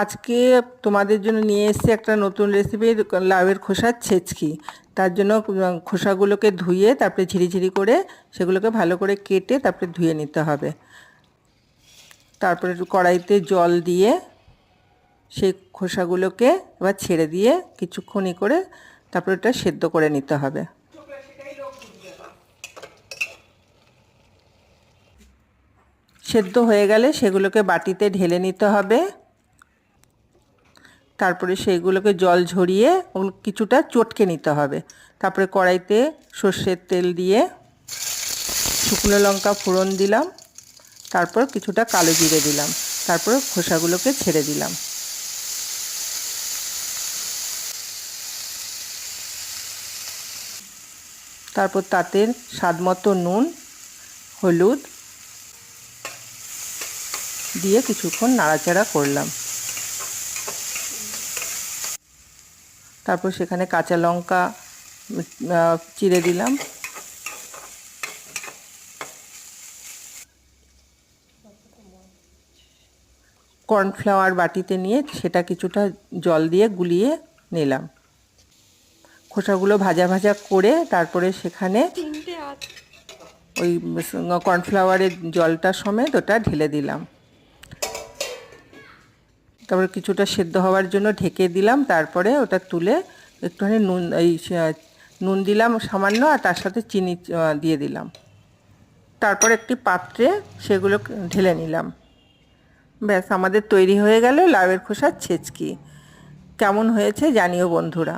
আজকে তোমাদের জন্য নিয়ে এসেছি একটা নতুন রেসিপি, লাউয়ের খোসার ছেচকি। তার জন্য খোসাগুলোকে ধুয়ে তারপরে ঝিরিঝিরি করে সেগুলোকে ভালো করে কেটে তারপরে ধুয়ে নিতে হবে। তারপরে কড়াইতে জল দিয়ে সেই খোসাগুলোকে এবার ছেড়ে দিয়ে কিছুক্ষণ করে তারপরে ওটা সেদ্ধ করে নিতে হবে। সেদ্ধ হয়ে গেলে সেগুলোকে বাটিতে ঢেলে নিতে হবে। তারপরে সেইগুলোকে জল ঝরিয়ে কিছুটা চটকে নিতে হবে। তারপরে কড়াইতে সর্ষের তেল দিয়ে শুকনো লঙ্কা ফোড়ন দিলাম, তারপর কিছুটা কালো জিরে দিলাম, তারপর খোসাগুলোকে ছেড়ে দিলাম। তারপর তাতে স্বাদমতো নুন, হলুদ দিয়ে কিছুক্ষণ নাড়াচাড়া করলাম। তারপর সেখানে কাঁচা লঙ্কা চিড়ে দিলাম। কর্নফ্লাওয়ার বাটিতে নিয়ে সেটা কিছুটা জল দিয়ে গুলিয়ে নিলাম। খোসাগুলো ভাজা ভাজা করে তারপরে সেখানে ওই কর্নফ্লাওয়ারের জলটা সমেত ওটা ঢেলে দিলাম। তারপরে কিছুটা সেদ্ধ হওয়ার জন্য ঢেকে দিলাম। তারপরে ওটা তুলে একটুখানি নুন দিলাম সামান্য, আর তার সাথে চিনি দিয়ে দিলাম। তারপর একটি পাত্রে সেগুলো ঢেলে নিলাম। ব্যাস, আমাদের তৈরি হয়ে গেল লাউয়ের খোসার ছেচকি। কেমন হয়েছে জানিও বন্ধুরা।